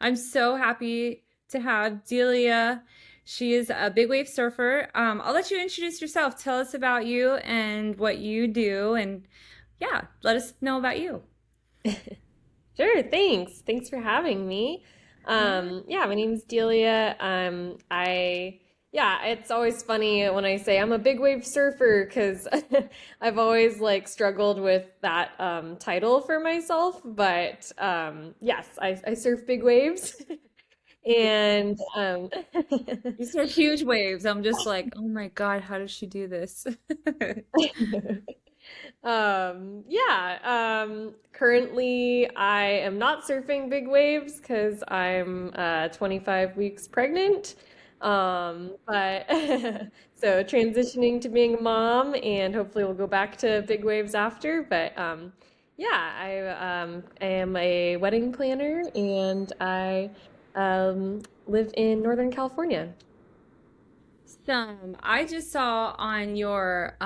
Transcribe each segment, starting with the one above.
I'm so happy to have Delia. She is a big wave surfer. I'll let you introduce yourself. Tell us about you and what you do, and yeah, let us know about you. Sure, thanks. Thanks for having me. Yeah. Yeah, my name's Delia. Yeah, it's always funny when I say I'm a big wave surfer because I've always like struggled with that title for myself. But yes, I surf big waves, and These are huge waves. I'm just like, oh my God, how does she do this? Currently I am not surfing big waves because I'm 25 weeks pregnant. But so transitioning to being a mom and hopefully we'll go back to big waves after. But yeah, I am a wedding planner and I live in Northern California. I just saw on your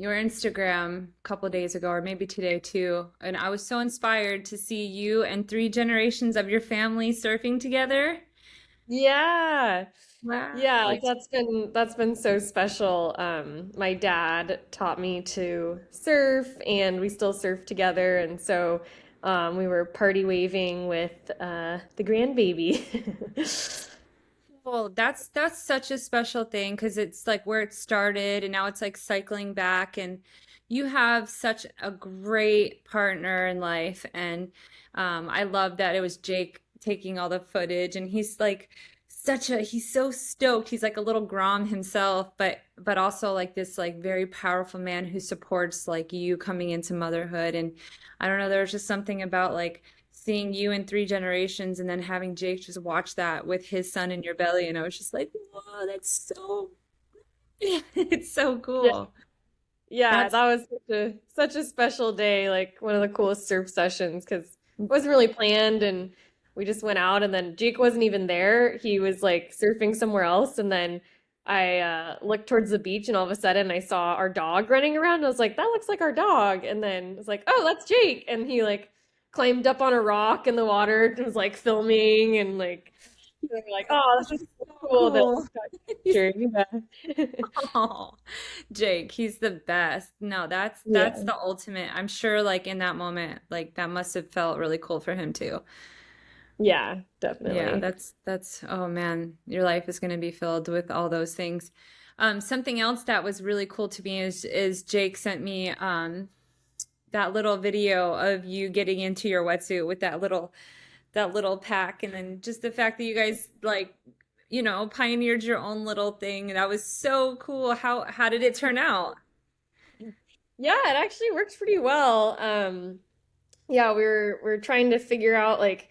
Instagram a couple days ago, or maybe today too, and I was so inspired to see you and three generations of your family surfing together. Yeah. Wow. Yeah, It's that's been so special. My dad taught me to surf, and we still surf together, and so we were party waving with the grandbaby. cool. That's such a special thing because it's like where it started and now it's like cycling back and you have such a great partner in life and I love that it was Jake taking all the footage and he's like he's so stoked. He's like a little Grom himself, but also like this like very powerful man who supports like you coming into motherhood and I don't know, there's just something about like seeing you in three generations and then having Jake just watch that with his son in your belly. And I was just like, whoa, that's so, it's so Yeah. cool. Yeah, That's that was such a special day, like one of the coolest surf sessions because it wasn't really planned and we just went out and then Jake wasn't even there. He was like surfing somewhere else and then I looked towards the beach and all of a sudden I saw our dog running around. I was like, that looks like our dog. And then I was like, oh, that's Jake. And he like climbed up on a rock in the water and was like filming and like we were like, oh, this is so so cool that cool. we got He's, captured. Yeah. oh, Jake, he's the best. No, that's Yeah. the ultimate. I'm sure like in that moment, like that must have felt really cool for him too. Yeah, Yeah, definitely. that's oh man, your life is going to be filled with all those things. Something else that was really cool to me is Jake sent me that little video of you getting into your wetsuit with that little pack and then just the fact that you guys like pioneered your own little thing. That was so cool. How did it turn out? Yeah, it actually works pretty well. Yeah, we're trying to figure out like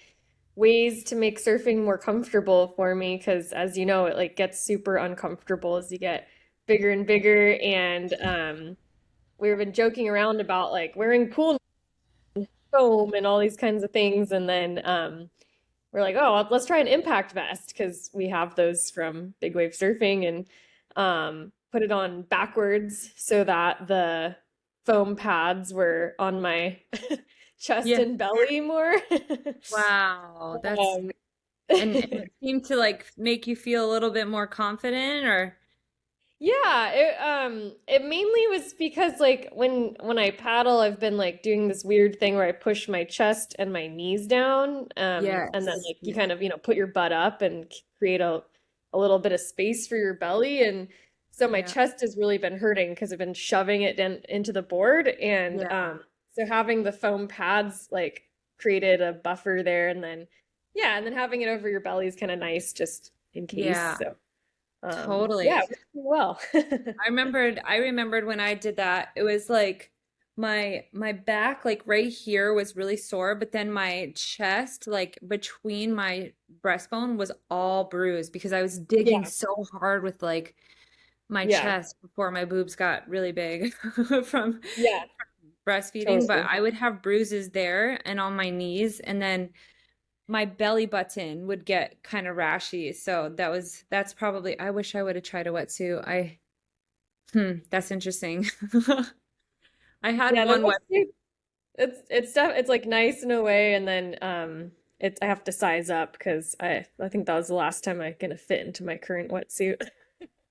ways to make surfing more comfortable for me because as you know, it like gets super uncomfortable as you get bigger and bigger and we've been joking around about like wearing pool foam and all these kinds of things and then we're like, oh, let's try an impact vest because we have those from big wave surfing and put it on backwards so that the foam pads were on my chest Yeah. and belly more. Wow. That's um, and it seemed to like make you feel a little bit more confident or yeah, it mainly was because like when I paddle, I've been like doing this weird thing where I push my chest and my knees down, and then yes. like you kind of, put your butt up and create a little bit of space for your belly. And so my Yeah. chest has really been hurting because I've been shoving it into the board. And Yeah. so having the foam pads like created a buffer there, and then yeah, and then having it over your belly is kind of nice just in case. Yeah. So yeah, Totally. it worked pretty well. I remembered when I did that. It was like my back like right here was really sore, but then my chest like between my breastbone was all bruised because I was digging Yeah, so hard with like my yeah, chest before my boobs got really big from yeah, breastfeeding, but totally. I would have bruises there and on my knees and then my belly button would get kind of rashy. So that's probably I wish I would have tried a wetsuit. That's interesting. I had Yeah, the one wet. wetsuit, it's like nice in a way, and then I have to size up because I think that was the last time I'm gonna fit into my current wetsuit.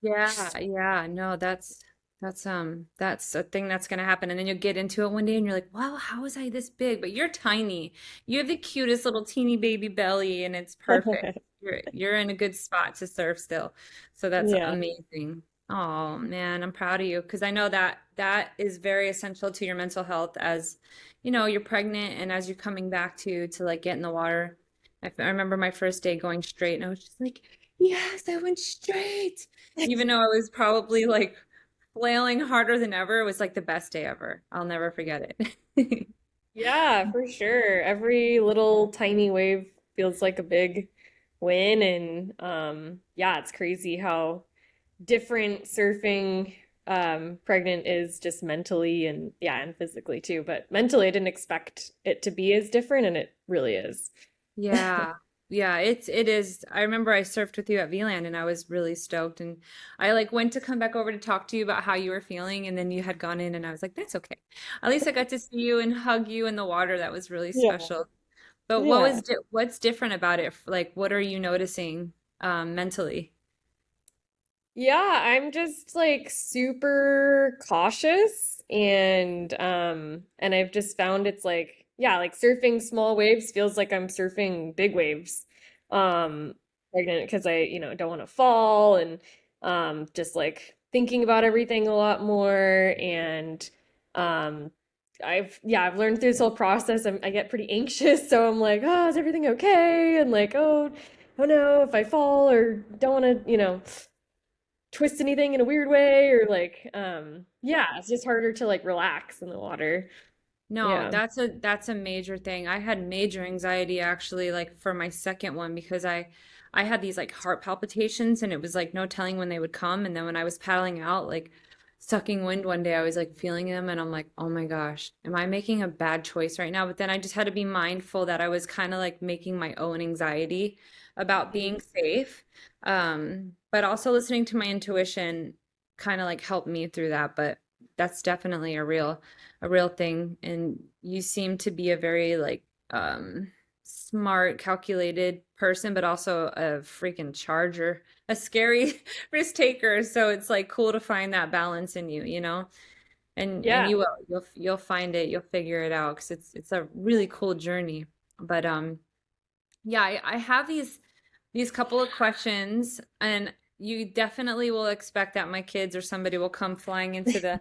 Yeah, yeah, no, that's a thing that's gonna happen. And then you'll get into it one day and you're like, wow, how was I this big? But you're tiny. You have the cutest little teeny baby belly and it's perfect. You're in a good spot to surf still. So that's Yeah. amazing. Oh man, I'm proud of you because I know that that is very essential to your mental health as you're pregnant and as you're coming back to like get in the water. I remember my first day going straight and I was just like, yes, I went straight. Even though I was probably like flailing harder than ever, it was like the best day ever. I'll never forget it. Yeah, for sure. Every little tiny wave feels like a big win, and yeah, it's crazy how different surfing pregnant is just mentally and yeah, and physically too. But mentally, I didn't expect it to be as different, and it really is. Yeah. Yeah, it is. I remember I surfed with you at VLAN and I was really stoked and I like went to come back over to talk to you about how you were feeling and then you had gone in and I was like, that's okay. At least I got to see you and hug you in the water. That was really Yeah. special. But Yeah. what's different about it? Like what are you noticing mentally? Yeah, I'm just like super cautious and I've just found it's like yeah, like surfing small waves feels like I'm surfing big waves. Um Pregnant because don't want to fall and just like thinking about everything a lot more and um I've learned through this whole process I get pretty anxious so I'm like, "Oh, is everything okay?" and like, oh no, if I fall or don't want to, twist anything in a weird way or like yeah, it's just harder to like relax in the water. No, Yeah. that's a major thing. I had major anxiety actually like for my second one because I had these like heart palpitations and it was like no telling when they would come and then when I was paddling out like sucking wind one day I was like feeling them and I'm like, "Oh my gosh, am I making a bad choice right now?" But then I just had to be mindful that I was kind of like making my own anxiety about being safe. But also listening to my intuition kind of like helped me through that, but that's definitely a real thing. And you seem to be a very like smart, calculated person, but also a freaking charger, a scary risk taker. So it's like cool to find that balance in you. And Yeah. you will. You'll find it. You'll figure it out because it's a really cool journey. But yeah, I have these couple of questions, and you definitely will expect that my kids or somebody will come flying into the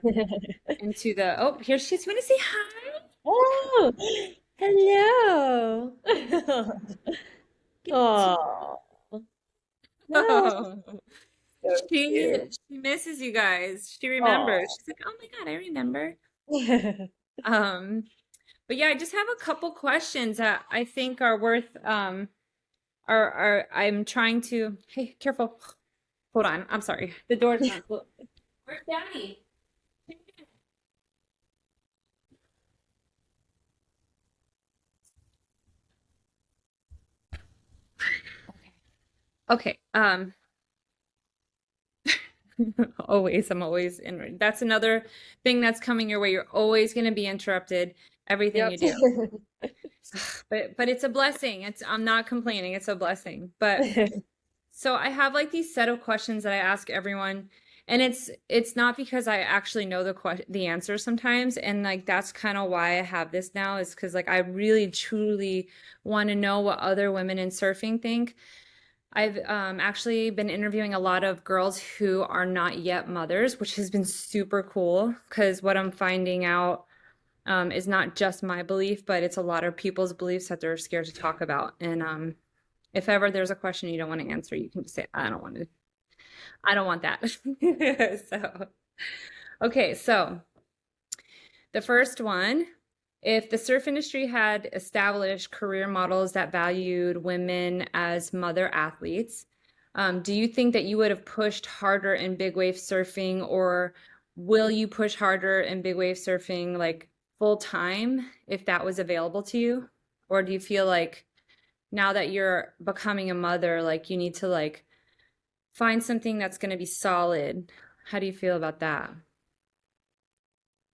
oh, here she's going to say hi. Oh, hello. Get to Oh, no, oh, so she cute. she misses you guys. She remembers. Oh. She's like, "Oh my God, I remember." Um, but yeah, I just have a couple questions that I think are worth are I'm trying to hey, careful. Hold on. I'm sorry. The door's not closed. Where's Daddy? Okay. Always, I'm always in. That's another thing that's coming your way. You're always going to be interrupted, everything Yep. you do. But it's a blessing. I'm not complaining. It's a blessing. But so I have like these set of questions that I ask everyone, and it's not because I actually know the answer sometimes, and like that's kind of why I have this now is because like I really truly want to know what other women in surfing think. I've actually been interviewing a lot of girls who are not yet mothers, which has been super cool because what I'm finding out is not just my belief, but it's a lot of people's beliefs that they're scared to talk about. And if ever there's a question you don't want to answer, you can just say, I don't want to, I don't want that. So, okay, so the first one, if the surf industry had established career models that valued women as mother athletes, do you think that you would have pushed harder in big wave surfing, or will you push harder in big wave surfing like full time if that was available to you? Or do you feel like now that you're becoming a mother, like you need to like find something that's going to be solid? How do you feel about that?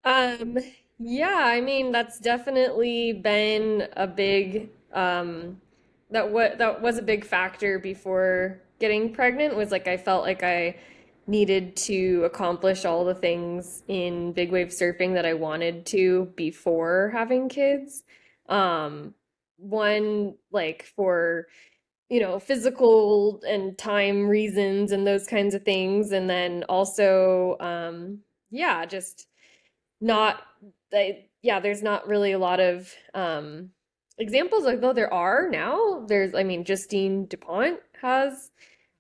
Um, yeah, I mean, that's definitely been a big that was a big factor before getting pregnant, was like I felt like I needed to accomplish all the things in big wave surfing that I wanted to before having kids. Um, One, like for, physical and time reasons and those kinds of things. And then also, yeah, just not yeah, there's not really a lot of examples, like though there are now. I mean, Justine DuPont has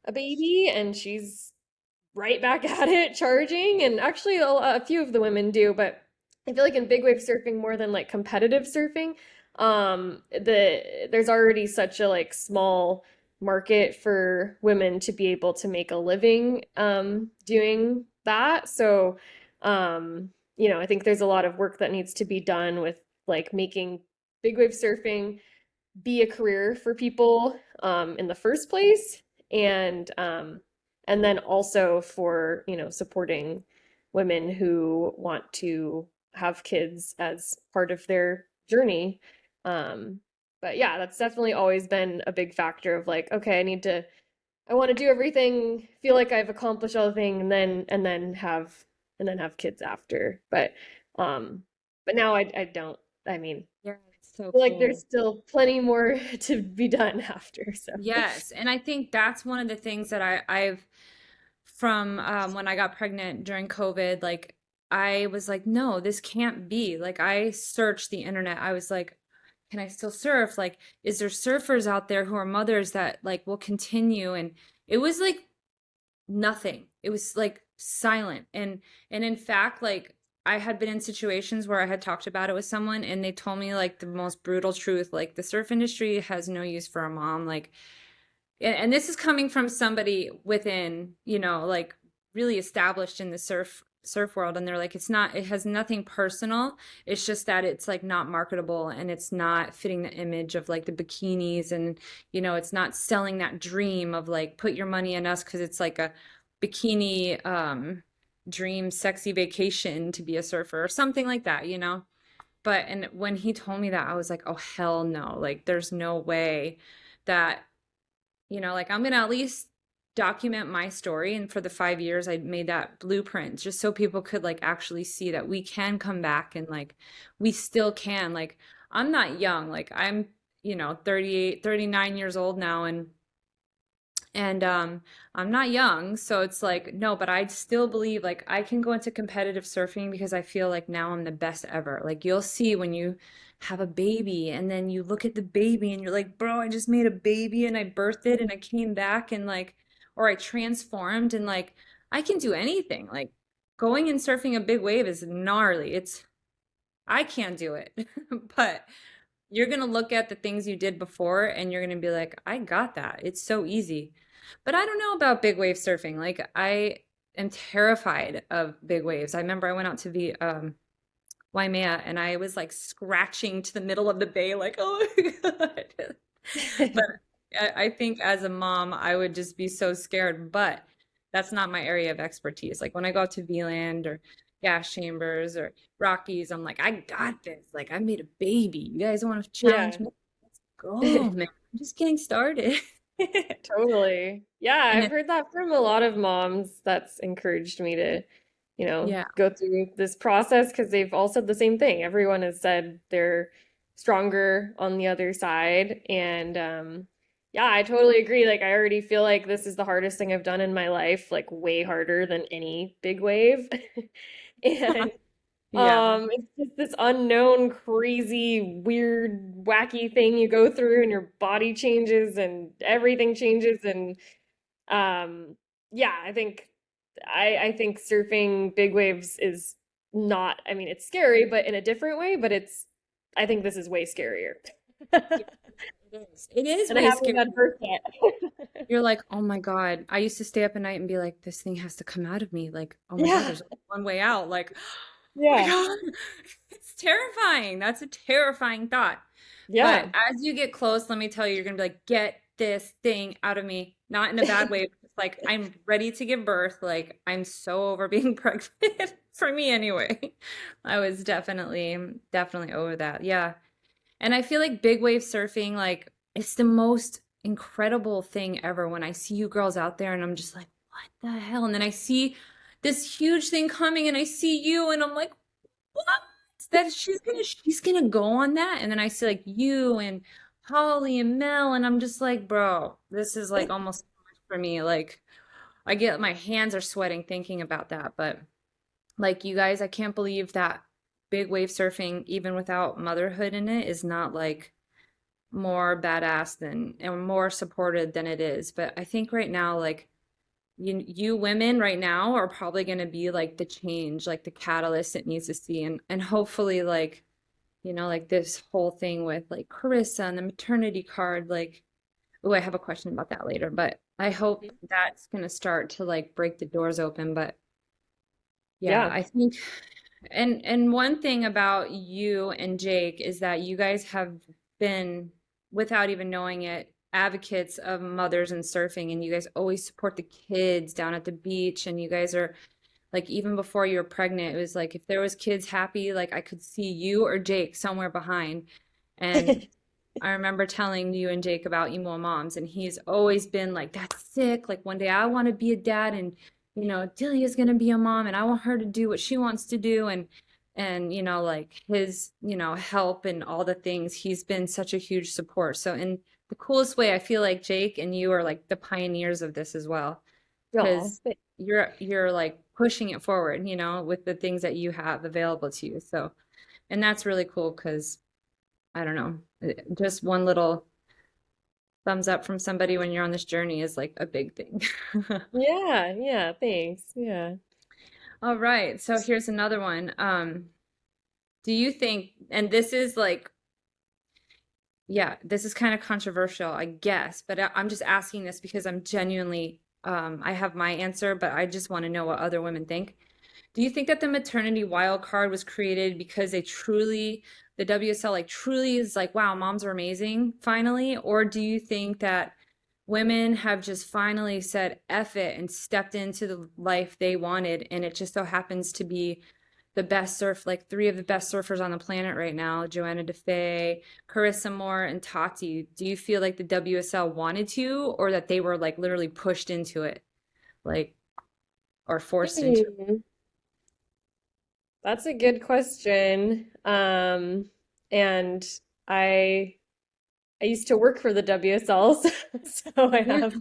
a baby and she's right back at it charging, and actually a few of the women do, but I feel like in big wave surfing more than like competitive surfing, there's already such a like small market for women to be able to make a living doing that. So I think there's a lot of work that needs to be done with like making big wave surfing be a career for people in the first place, and then also for supporting women who want to have kids as part of their journey. um, but yeah, that's definitely always been a big factor of like, okay, I want to do everything, feel like I've accomplished all the thing, and then have kids after. Um but now I don't. I mean, Yeah, it's so feel like there's cool. still plenty more to be done after. So Yes, and I think that's one of the things that I've from when I got pregnant during COVID, like I was like, no, this can't be. Like I searched the internet. I was like, can I still surf? Like, is there surfers out there who are mothers that like will continue? And it was like nothing. It was like silent. And in fact, like I had been in situations where I had talked about it with someone and they told me like the most brutal truth, like the surf industry has no use for a mom. Like and this is coming from somebody within, like really established in the surf world, and they're like, it has nothing personal. It's just that it's like not marketable and it's not fitting the image of like the bikinis, and it's not selling that dream of like put your money in us because it's like a bikini dream sexy vacation to be a surfer or something like that. But and when he told me that, I was like, oh hell no, like there's no way that like I'm gonna at least document my story. And for the 5 years, I made that blueprint just so people could like actually see that we can come back and like we still can. Like I'm not young, like I'm 38, 39 years old now, and I'm not young, so it's like no, but I still believe like I can go into competitive surfing because I feel like now I'm the best ever. Like you'll see when you have a baby and then you look at the baby and you're like, bro, I just made a baby and I birthed it and I came back and like, or I transformed, and like I can do anything. Like going and surfing a big wave is gnarly. I can't do it. But you're going to look at the things you did before and you're going to be like, I got that. It's so easy. But I don't know about big wave surfing. Like I am terrified of big waves. I remember I went out to the Waimea and I was like scratching to the middle of the bay like, oh my God. But I think as a mom, I would just be so scared. But that's not my area of expertise. Like when I go out to VLAND or Gas Chambers or Rockies, I'm like, I got this. Like I made a baby. You guys want to challenge yeah. me? Let's go, man. I'm just getting started. Totally. Yeah, And I've it, heard that from a lot of moms. That's encouraged me to, yeah. go through this process because they've all said the same thing. Everyone has said they're stronger on the other side. And yeah, I totally agree. Like I already feel like this is the hardest thing I've done in my life, like way harder than any big wave. And Yeah. it's just this unknown, crazy, weird, wacky thing you go through, and your body changes and everything changes. And yeah, I think surfing big waves is not, I mean, it's scary, but in a different way, but I think this is way scarier. Yeah, it is. It is And I way haven't scary. had birth yet. You're like, oh my God. I used to stay up at night and be like, this thing has to come out of me. Like, oh my God, Yeah. there's only one way out. Like, oh my Yeah. God. It's terrifying. That's a terrifying thought. But Yeah. as you get close, let me tell you, you're gonna be like, get this thing out of me. Not in a bad way, but just like I'm ready to give birth. Like I'm so over being pregnant for me anyway. I was definitely over that. Yeah. And I feel like big wave surfing, like it's the most incredible thing ever when I see you girls out there and I'm just like, what the hell? And then I see this huge thing coming and I see you and I'm like, what? That she's gonna go on that. And then I see like you and Holly and Mel and I'm just like, bro, this is like almost too much for me. Like I get my hands are sweating thinking about that. But like you guys, I can't believe that big wave surfing, even without motherhood in it, is not like more badass than and more supported than it is. But I think right now, like you women right now are probably going to be like the change, like the catalyst it needs to see, and hopefully like like this whole thing with like Carissa and the maternity card, like oh, I have a question about that later, but I hope that's going to start to like break the doors open. But yeah, Yeah. I think and one thing about you and Jake is that you guys have been, without even knowing it, advocates of mothers and surfing, and you guys always support the kids down at the beach, and you guys are like even before you were pregnant, it was like if there was kids happy, like I could see you or Jake somewhere behind. And I remember telling you and Jake about Imua moms, and he's always been like, "That's sick. Like one day I want to be a dad, and Delia's gonna be a mom, and I want her to do what she wants to do." And like his help and all the things. He's been such a huge support. So in the coolest way, I feel like Jake and you are like the pioneers of this as well, Oh, because you're like pushing it forward, with the things that you have available to you. So, and that's really cool because I don't know. Just one little thumbs up from somebody when you're on this journey is like a big thing. yeah, yeah, thanks. Yeah. All right. So here's another one. Do you think, and this is like, yeah, this is kind of controversial, I guess, but I'm just asking this because I'm genuinely, I have my answer, but I just want to know what other women think. Do you think that the maternity wild card was created because the WSL like truly is like, wow, moms are amazing finally? Or do you think that women have just finally said F it and stepped into the life they wanted and it just so happens to be the best like three of the best surfers on the planet right now, Joanna DeFei, Carissa Moore, and Tati. Do you feel like the WSL wanted to or that they were like literally pushed into it, like, or forced into it? Hmm. That's a good question. And I I used to work for the WSLs, so I Yeah. have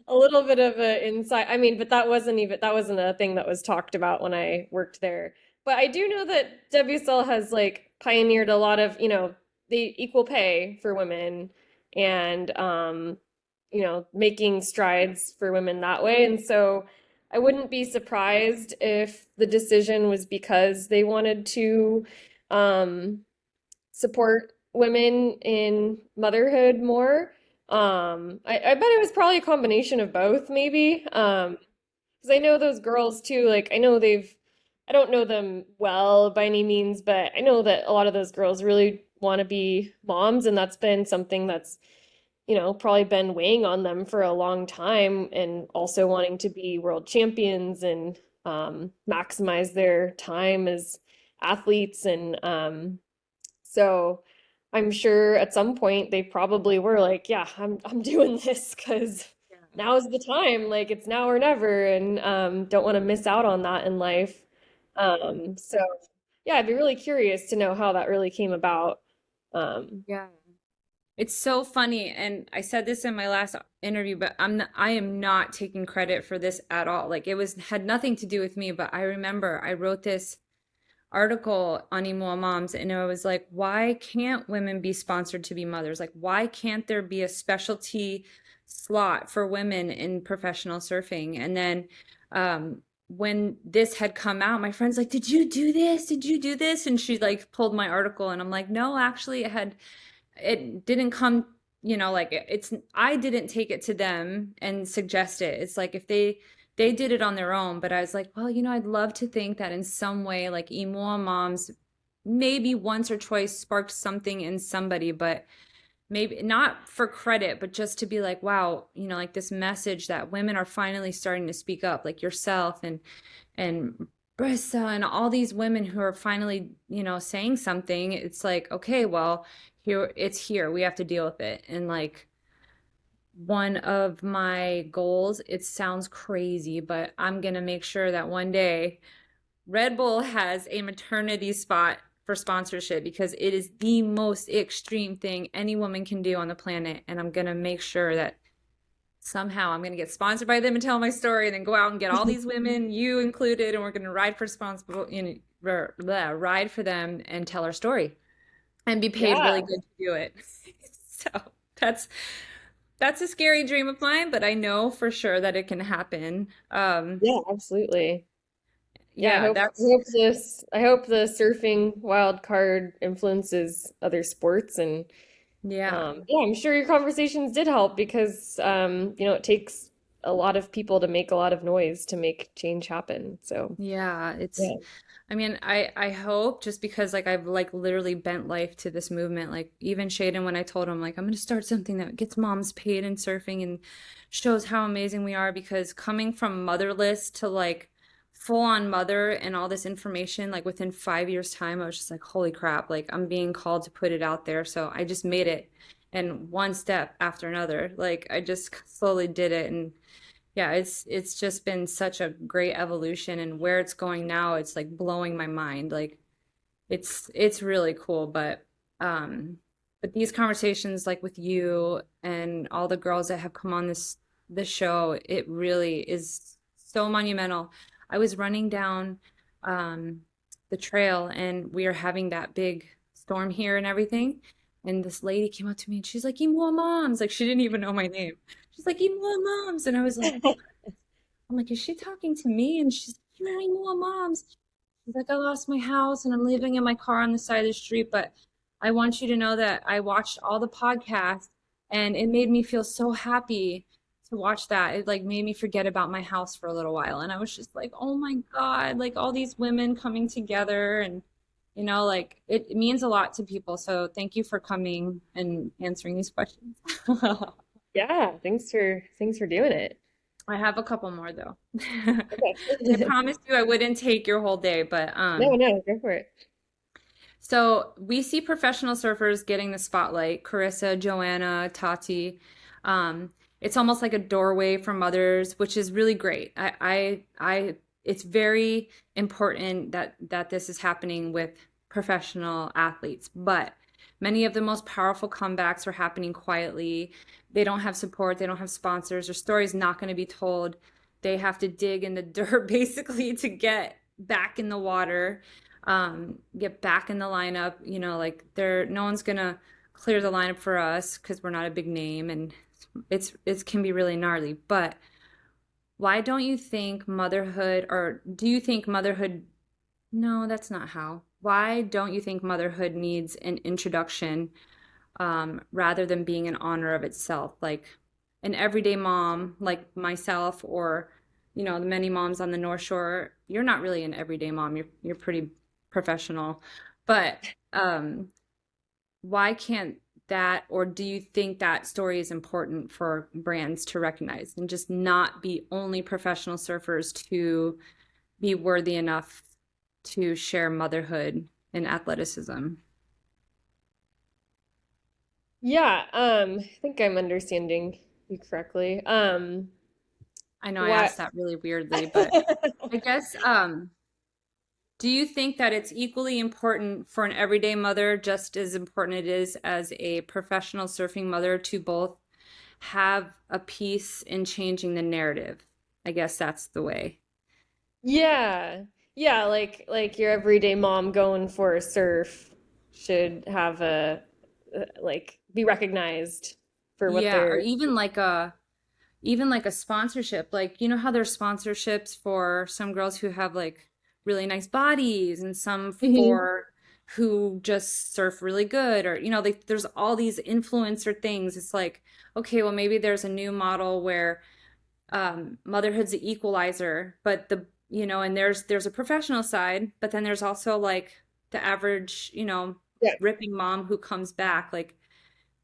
a little bit of an insight. I mean, but that wasn't a thing that was talked about when I worked there. But I do know that WSL has like pioneered a lot of, the equal pay for women and making strides for women that way. And so I wouldn't be surprised if the decision was because they wanted to um support women in motherhood more. I bet it was probably a combination of both, maybe. Because I know those girls too, like I don't know them well by any means, but I know that a lot of those girls really want to be moms, and that's been something that's, probably been weighing on them for a long time, and also wanting to be world champions and maximize their time as athletes and so I'm sure at some point they probably were like, yeah, I'm doing this because now is the time. Like it's now or never, and don't want to miss out on that in life. So yeah, I'd be really curious to know how that really came about. Um, Yeah. It's so funny, and I said this in my last interview, but I am not taking credit for this at all. Like it was had nothing to do with me, but I remember I wrote this article on Imua moms, and it was like, why can't women be sponsored to be mothers? Like, why can't there be a specialty slot for women in professional surfing? And then when this had come out, my friend's like, did you do this? Did you do this? And she like pulled my article, and I'm like, no, actually, it didn't come, like it's I didn't take it to them and suggest it. It's like if they did it on their own, but I was like, well, I'd love to think that in some way like Imua moms maybe once or twice sparked something in somebody, but maybe not for credit, but just to be like, wow, like this message that women are finally starting to speak up, like yourself and Brissa and all these women who are finally, saying something, it's like, okay, well, here. We have to deal with it. And like one of my goals, it sounds crazy, but I'm gonna make sure that one day Red Bull has a maternity spot for sponsorship because it is the most extreme thing any woman can do on the planet. And I'm gonna make sure that somehow I'm gonna get sponsored by them and tell my story and then go out and get all these women, you included, and we're gonna ride for responsible, ride for them and tell our story and be paid really Yeah. good to do it. So that's that's a scary dream of mine, but I know for sure that it can happen. Yeah, absolutely. Yeah, Yeah, I hope I hope the surfing wild card influences other sports and yeah, yeah, I'm sure your conversations did help because it takes a lot of people to make a lot of noise to make change happen. So, yeah. yeah. I mean, I hope just because like I've like literally bent life to this movement. Like even Shaden, when I told him like I'm gonna start something that gets moms paid in surfing and shows how amazing we are, because coming from motherless to like full on mother and all this information like within 5 years time, I was just like, holy crap, like I'm being called to put it out there. So I just made it, and one step after another, like I just slowly did it. And yeah, it's just been such a great evolution, and where it's going now, it's like blowing my mind. Like it's really cool, um but these conversations like with you and all the girls that have come on this show, it really is so monumental. I was running down um the trail and we are having that big storm here and everything. And this lady came up to me and she's like, Imua moms. Like she didn't even know my name. She's like, Imua moms. And I was like, I'm like, is she talking to me? And she's like, you're Imua moms. She's like, I lost my house and I'm living in my car on the side of the street, but I want you to know that I watched all the podcasts and it made me feel so happy to watch that. It like made me forget about my house for a little while. And I was just like, oh my God, like all these women coming together and like it means a lot to people. So thank you for coming and answering these questions. Yeah, thanks for doing it. I have a couple more though. I Okay. promised you I wouldn't take your whole day, but No, no, go for it. so we see professional surfers getting the spotlight, Carissa, Joanna, Tati. It's almost like a doorway for mothers, which is really great. It's very important that this is happening with professional athletes, but many of the most powerful comebacks are happening quietly. They don't have support, they don't have sponsors, their story's not going to be told. They have to dig in the dirt basically to get back in the water, get back in the lineup. Like no one's gonna clear the lineup for us because we're not a big name, and it can be really gnarly. But why don't you think motherhood, or do you think motherhood? No, that's not how. Why don't you think motherhood needs an introduction, rather than being an honor of itself? Like an everyday mom, like myself, or the many moms on the North Shore. You're not really an everyday mom. You're pretty professional, but why can't that, or do you think that story is important for brands to recognize and just not be only professional surfers to be worthy enough to share motherhood and athleticism? Yeah, I think I'm understanding you correctly. I know I What? asked that really weirdly, but I guess do you think that it's equally important for an everyday mother, just as important it is as a professional surfing mother, to both have a piece in changing the narrative? I guess that's the way. Yeah. Yeah, like your everyday mom going for a surf should have a like be recognized for what Yeah, or they're even like a sponsorship. Like, how there's sponsorships for some girls who have like really nice bodies and some Mhm. for who just surf really good, or like there's all these influencer things. It's like, okay, well maybe there's a new model where motherhood's the equalizer, but and there's a professional side, but then there's also like the average, Yeah. ripping mom who comes back. Like,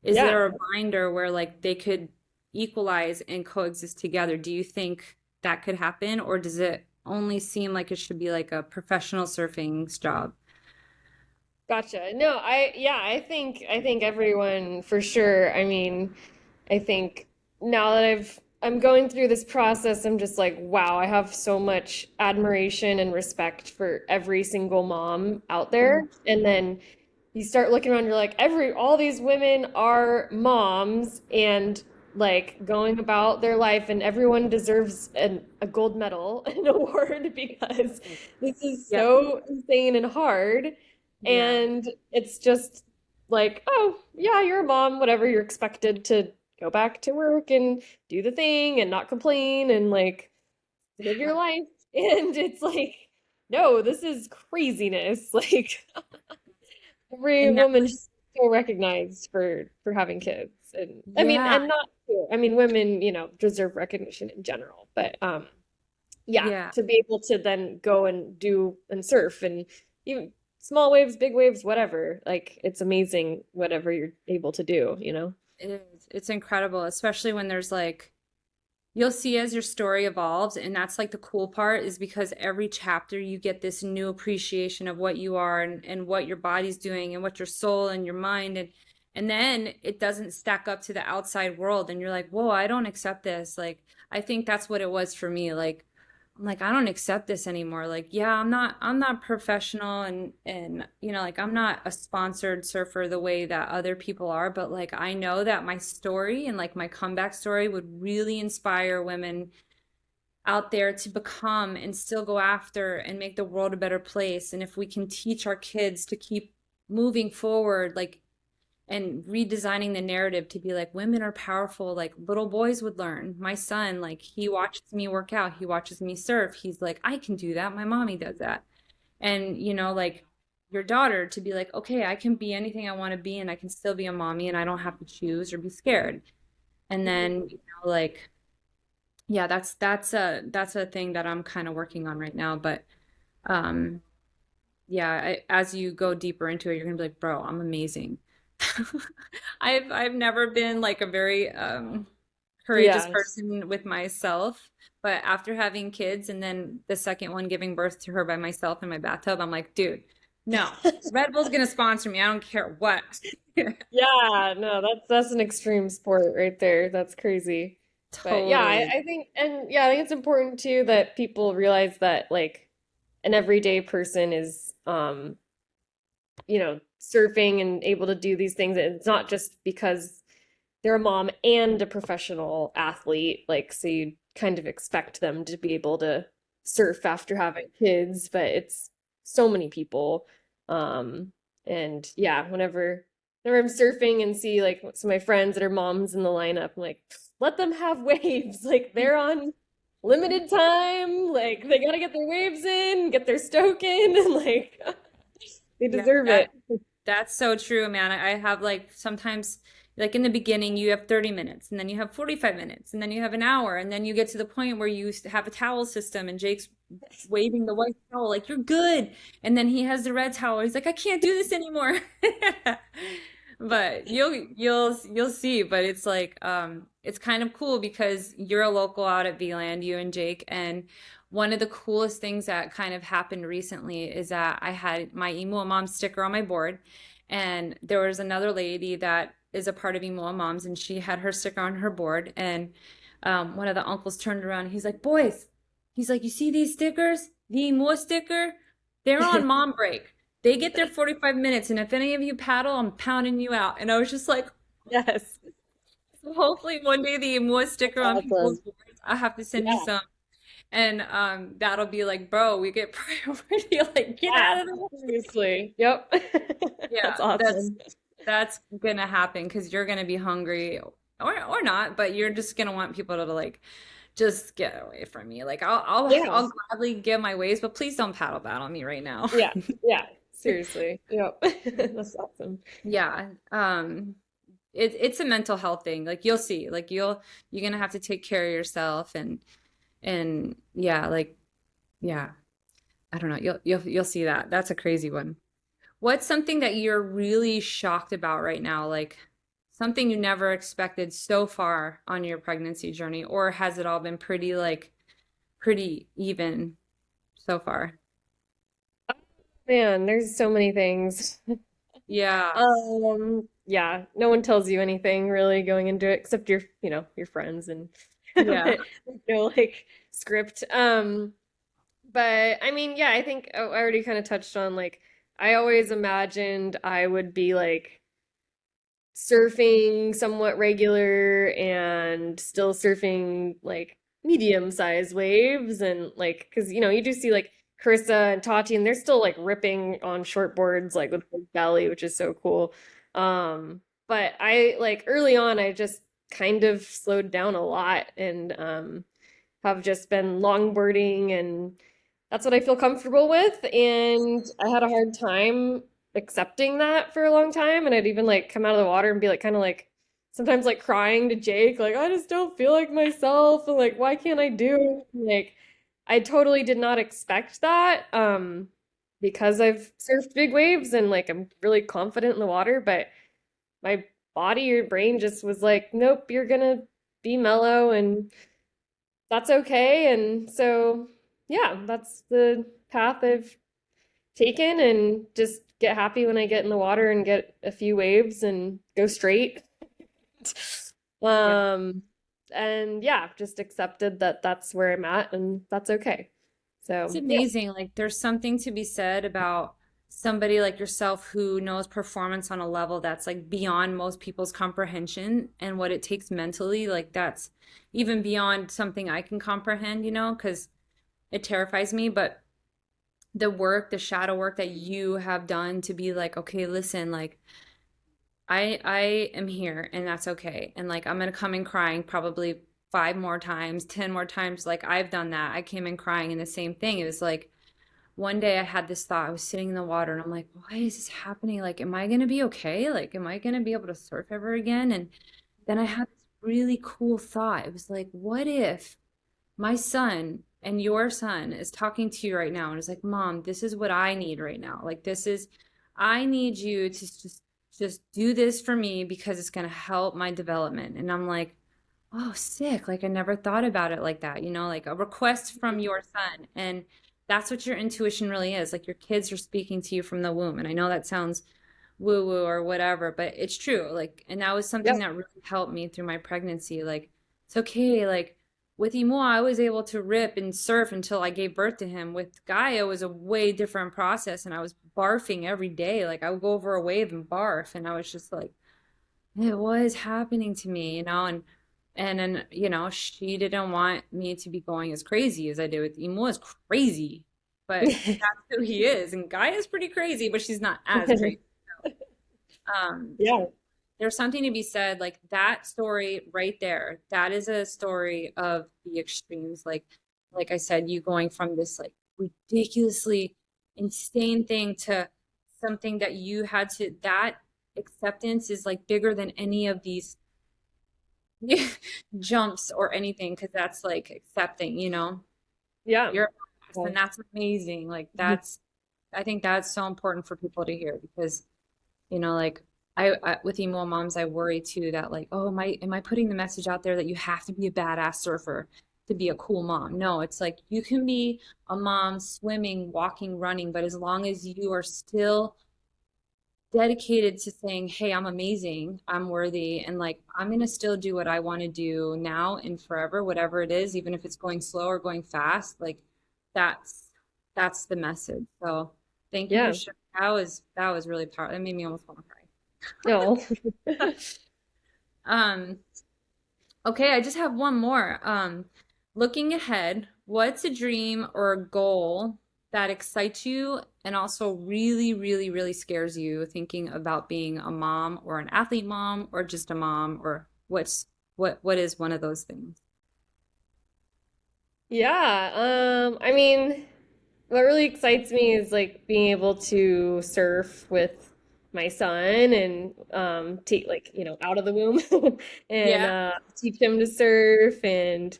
is Yeah. there a binder where like they could equalize and coexist together? Do you think that could happen, or does it only seem like it should be like a professional surfing's job. Gotcha. No, I think everyone for sure. I mean, I think now that I'm going through this process, I'm just like, wow, I have so much admiration and respect for every single mom out there. And then you start looking around, you're like, all these women are moms and like going about their life, and everyone deserves a gold medal, an award because this is Yeah. so insane and hard. Yeah. And it's just like, oh, yeah, you're a mom, whatever, you're expected to go back to work and do the thing and not complain and like live your life. And it's like, no, this is craziness. Like every And now, woman should feel recognized for having kids. And I mean, yeah, and not I mean, women, deserve recognition in general, but yeah, yeah. to be able to then go and do and surf and even small waves, big waves, whatever. Like it's amazing whatever you're able to do, you know? It is. It's incredible, especially when there's like you'll see as your story evolves, and that's like the cool part is because every chapter you get this new appreciation of what you are and what your body's doing and what your soul and your mind and then it doesn't stack up to the outside world and you're like, whoa, I don't accept this. Like I think that's what it was for me. Like I'm like, I don't accept this anymore. Like, yeah, I'm not professional and like I'm not a sponsored surfer the way that other people are, but like I know that my story and like my comeback story would really inspire women out there to become and still go after and make the world a better place. And if we can teach our kids to keep moving forward, like and redesigning the narrative to be like women are powerful like little boys would learn. My son, like he watches me work out, he watches me surf, he's like I can do that, my mommy does that. And like your daughter to be like, okay, I can be anything I want to be and I can still be a mommy and I don't have to choose or be scared. And then like yeah, that's a thing that I'm kind of working on right now. But um yeah, as you go deeper into it, you're gonna be like, bro, I'm amazing. I've never been like a very courageous Yes. person with myself, but after having kids and then the second one giving birth to her by myself in my bathtub, I'm like, dude, no, Red Bull's gonna sponsor me. I don't care what. Yeah, no, that's an extreme sport right there. That's crazy. But yeah, Totally. I think and yeah, I think it's important too that people realize that like an everyday person is surfing and able to do these things. It's not just because they're a mom and a professional athlete, like so you kind of expect them to be able to surf after having kids, but it's so many people. And yeah, whenever I'm surfing and see like some of my friends that are moms in the lineup, I'm like, let them have waves. Like they're on limited time, like they gotta get their waves in, get their stoke in, and like they Yeah, deserve it. that's so true, man. I have like sometimes like in the beginning you have 30 minutes and then you have 45 minutes and then you have an hour and then you get to the point where you have a towel system and Jake's waving the white towel like you're good. And then he has the red towel. He's like, I can't do this anymore. But you'll see. But it's like it's kind of cool because you're a local out at VLand, you and Jake, and one of the coolest things that kind of happened recently is that I had my Imua Mom sticker on my board, and there was another lady that is a part of Imua Moms, and she had her sticker on her board, and one of the uncles turned around, and he's like, "Boys," he's like, "You see these stickers? The Imua sticker? They're on mom break. They get their 45 minutes, and if any of you paddle, I'm pounding you out." And I was just like, Yes. so hopefully one day the Imua sticker on people's Awesome. boards, I have to send you Yeah. some. And that'll be like, bro, we get priority. Like, get Yeah. out of the way. Seriously. Yep. That's Yeah, that's awesome. that's gonna happen because you're gonna be hungry or not, but you're just gonna want people to like just get away from me. Like Yeah. I'll gladly give my ways, but please don't paddle battle me right now. Yeah. Yeah. Seriously. Yep. That's awesome. Yeah. It's a mental health thing. Like you'll see. Like you're gonna have to take care of yourself and yeah, like yeah. I don't know. You'll see that. That's a crazy one. What's something that you're really shocked about right now? Like something you never expected so far on your pregnancy journey, or has it all been pretty like pretty even? so far? Man, there's so many things. Yeah. Yeah, no one tells you anything really going into it except your friends and Yeah. but no like script. But I mean, yeah, I think I already kind of touched on like I always imagined I would be like surfing somewhat regular and still surfing like medium-sized waves and like because you do see like Carissa and Tati and they're still like ripping on shortboards like with big belly, which is so cool. But I like early on I just kind of slowed down a lot and have just been longboarding and that's what I feel comfortable with. And I had a hard time accepting that for a long time. And I'd even like come out of the water and be like kind of like sometimes like crying to Jake, like, I just don't feel like myself. And like, why can't I do it? Like, I totally did not expect that. Because I've surfed big waves and like I'm really confident in the water, but my body or brain just was like, nope, you're gonna be mellow and that's okay. And so, yeah, that's the path I've taken and just get happy when I get in the water and get a few waves and go straight. Yeah. Um, and yeah, just accepted that that's where I'm at and that's okay. It's So, yeah. amazing. Like there's something to be said about somebody like yourself who knows performance on a level that's like beyond most people's comprehension and what it takes mentally. Like that's even beyond something I can comprehend, because it terrifies me. But the work, the shadow work that you have done to be like, okay, listen, like I am here and that's okay. And like I'm gonna come in crying probably 5 more times, 10 more times. Like I've done that. I came in crying and the same thing. It was like one day I had this thought. I was sitting in the water and I'm like, why is this happening? Like, am I gonna be okay? Like, am I gonna be able to surf ever again? And then I had this really cool thought. It was like, what if my son and your son is talking to you right now and is like, Mom, this is what I need right now. Like this is I need you to just do this for me because it's going to help my development. And I'm like, oh, sick. Like I never thought about it like that, like a request from your son. And that's what your intuition really is. Like your kids are speaking to you from the womb. And I know that sounds woo woo or whatever, but it's true. Like, and that was something Yep. that really helped me through my pregnancy. Like, it's okay. Like, with Imua, I was able to rip and surf until I gave birth to him. With Gaia, it was a way different process, and I was barfing every day. Like, I would go over a wave and barf, and I was just like, what is happening to me, And then, she didn't want me to be going as crazy as I did with Imua is crazy, but that's who he is. And Gaia is pretty crazy, but she's not as crazy. Um, Yeah. there's something to be said, like that story right there. That is a story of the extremes. Like I said, you going from this like ridiculously insane thing to something that you had to, that acceptance is like bigger than any of these jumps or anything, because that's like accepting, Yeah. you're a badass, and that's amazing. Like I think that's so important for people to hear because like I with emo moms, I worry too that like, oh, am I putting the message out there that you have to be a badass surfer to be a cool mom? No, it's like you can be a mom swimming, walking, running, but as long as you are still dedicated to saying, hey, I'm amazing, I'm worthy, and like I'm gonna still do what I want to do now and forever, whatever it is, even if it's going slow or going fast, like that's that's the message. So thank you for Yeah. sharing. That was really powerful. That made me almost want to No. cry. Um, okay, I just have one more. Looking ahead, what's a dream or a goal that excites you and also really, really, really scares you thinking about being a mom or an athlete mom or just a mom or what is one of those things? Yeah. I mean, what really excites me is like being able to surf with my son and take like, out of the womb and Yeah. teach him to surf and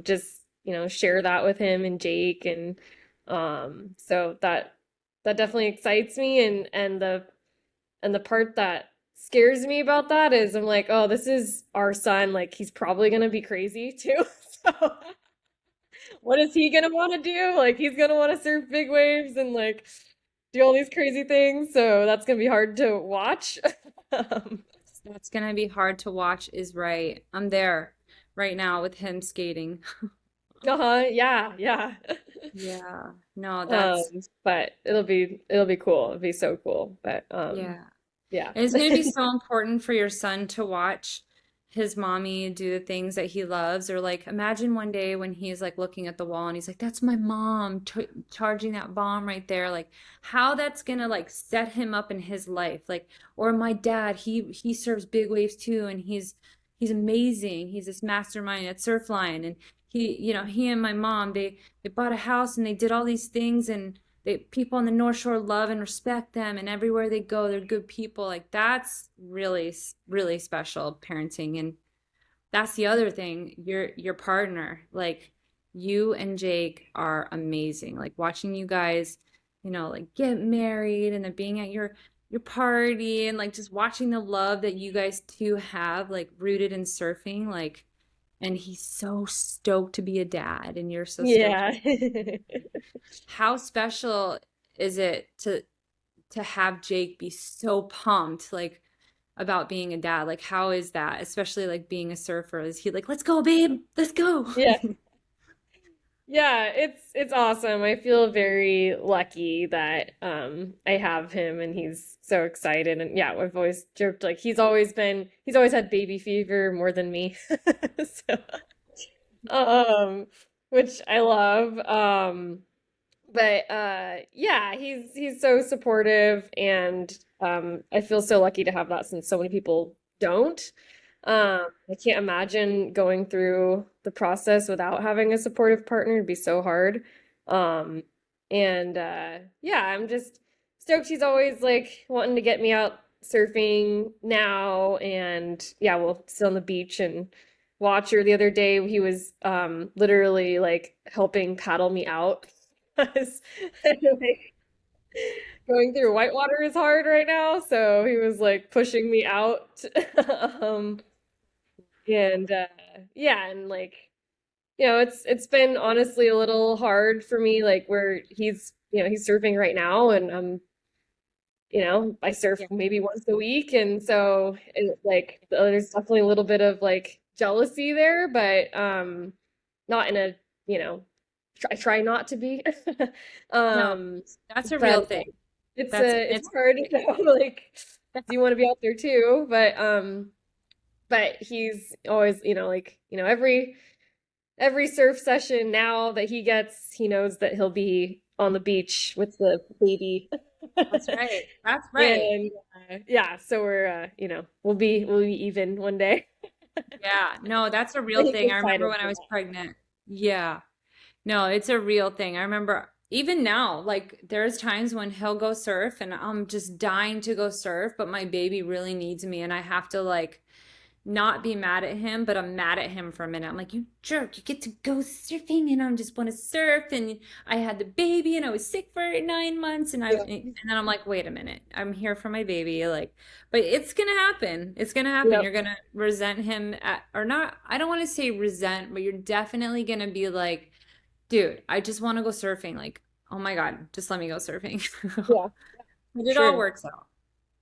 just, share that with him and Jake and so that definitely excites me and the part that scares me about that is I'm like, oh, this is our son, like he's probably gonna be crazy too. So What is he gonna want to do? Like he's gonna want to surf big waves and like do all these crazy things. So that's gonna be hard to watch. Um, That's gonna be hard to watch, is right. I'm there right now with him skating. uh-huh, yeah, yeah. Yeah. No, Um, that's but it'll be cool. It'll be so cool. But yeah. yeah. And it's going to be so important for your son to watch his mommy do the things that he loves. Or like, imagine one day when he's like looking at the wall and he's like, "That's my mom t charging that bomb right there." Like, how that's gonna like set him up in his life. Like, or my dad, he surfs big waves too, and he's amazing. He's this mastermind at Surfline, and he and my mom, they bought a house and they did all these things and people on the North Shore love and respect them, and everywhere they go, they're good people. Like that's really, really special parenting. And that's the other thing, your partner, like you and Jake are amazing. Like watching you guys, like get married and then being at your party and like just watching the love that you guys two have, like rooted in surfing, like, and he's so stoked to be a dad and you're so stoked. Yeah. How special is it to have Jake be so pumped like about being a dad? Like how is that? Especially like being a surfer. Is he like, "Let's go, babe. Let's go." Yeah. Yeah, it's awesome. I feel very lucky that I have him and he's so excited and yeah, I've always joked like he's always had baby fever more than me. So um which I love. But yeah, he's so supportive and I feel so lucky to have that since so many people don't. I can't imagine going through the process without having a supportive partner. It'd be so hard. Um, and yeah, I'm just stoked he's always like wanting to get me out surfing now. And yeah, we'll sit on the beach and watch her. The other day, he was literally like helping paddle me out. Because like, going through whitewater is hard right now, so he was like pushing me out. Um, and yeah, and like it's been honestly a little hard for me, like where he's surfing right now, and I surf Yeah. maybe once a week, and so like there's definitely a little bit of like jealousy there, but not in a you know I try not to be. No, um, that's a real but thing. it's That's it's it's hard to know like do you want to be out there too, but he's always, every surf session now that he gets, he knows that he'll be on the beach with the baby. that's right. That's right. And yeah, so we'll be even one day. Yeah. No, that's a real He's thing. I remember excited when I for was that. pregnant. Yeah. No, it's a real thing. I remember even now, like there's times when he'll go surf and I'm just dying to go surf, but my baby really needs me and I have to like not be mad at him, but I'm mad at him for a minute. I'm like, "You jerk, you get to go surfing and I just want to surf and I had the baby and I was sick for 9 months Yeah. and then I'm like, wait a minute, I'm here for my baby." Like, but it's gonna happen. It's gonna happen. Yep. You're gonna resent him or not, I don't want to say resent, but you're definitely gonna be like, "Dude, I just want to go surfing." Like, "Oh my God, just let me go surfing." Yeah, But it all sure. works out.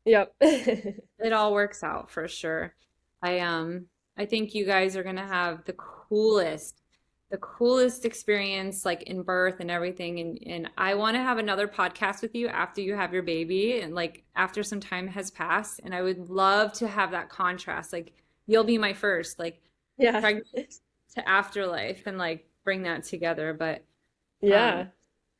Yep. It all works out for sure. I um I think you guys are gonna have the coolest experience like in birth and everything, and I want to have another podcast with you after you have your baby and like after some time has passed, and I would love to have that contrast. Like you'll be my first like Yeah. pregnant to afterlife and like bring that together. But um Yeah.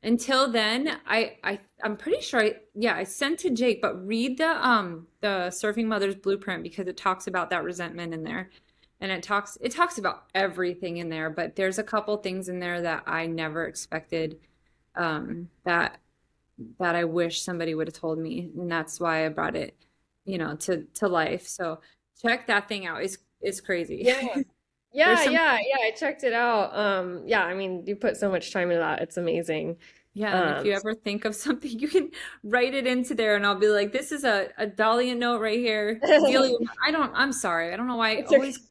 until then, I'm pretty sure I sent to Jake, but read the Surfing Mother's Blueprint because it talks about that resentment in there. And it talks about everything in there, but there's a couple things in there that I never expected that I wish somebody would have told me, and that's why I brought it, to life. So check that thing out. It's crazy. Yeah. There's Yeah, some yeah, yeah. I checked it out. Yeah, I mean, you put so much time into that. It's amazing. Yeah, and if Um, you ever think of something, you can write it into there, and I'll be like, "This is a Dahlia note right here." Delia, I'm sorry. I don't know why I it's okay. always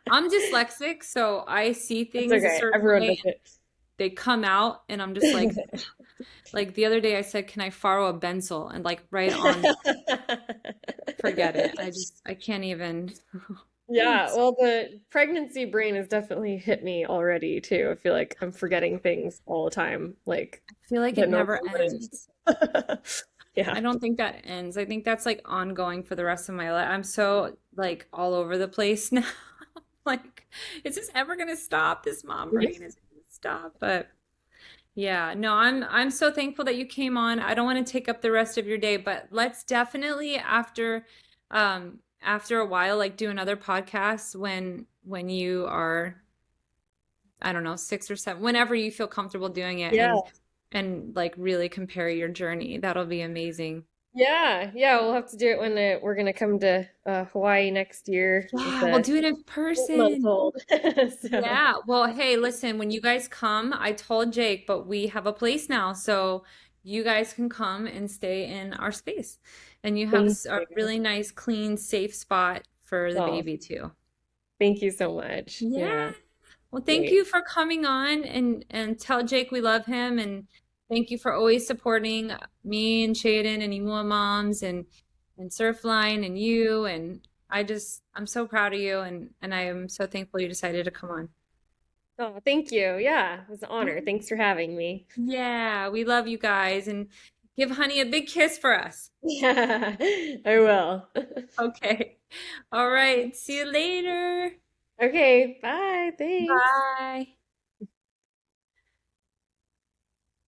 I'm dyslexic, so I see It's things a okay. certain Everyone way does and they come out, and I'm just like the other day I said, "Can I borrow a pencil?" And like right on, forget it. it. I can't even. Yeah, well, the pregnancy brain has definitely hit me already too. I feel like I'm forgetting things all the time, like I feel like it that never normally ends. wouldn't. Yeah. I don't think that ends. I think that's like ongoing for the rest of my life. I'm so like all over the place now. Like, is this ever gonna stop? This mom brain is gonna stop. But yeah, no, I'm so thankful that you came on. I don't want to take up the rest of your day, but let's definitely after a while like do another podcast when you are, I don't know, 6 or 7, whenever you feel comfortable doing it, Yeah. and like really compare your journey. That'll be amazing. Yeah. Yeah. We'll have to do it when we're gonna come to Hawaii next year with Yeah, we'll the do it in 8 month person. old. So, Yeah. Well, hey, listen, when you guys come, I told Jake, but we have a place now, so you guys can come and stay in our space. And you have thank a you. really nice, clean, safe spot for the Oh, baby too. thank you so much. Yeah. Yeah. Well, thank Great. you for coming on and tell Jake we love him, and thank you for always supporting me and Shaden and Imua moms and Surfline and you, and I'm so proud of you, and I am so thankful you decided to come on. Oh, thank you. Yeah, it was an Yeah. honor. Thanks for having me. Yeah, we love you guys, and give Honey a big kiss for us. Yeah, I will. Okay. All right. See you later. Okay, bye. Thanks. Bye.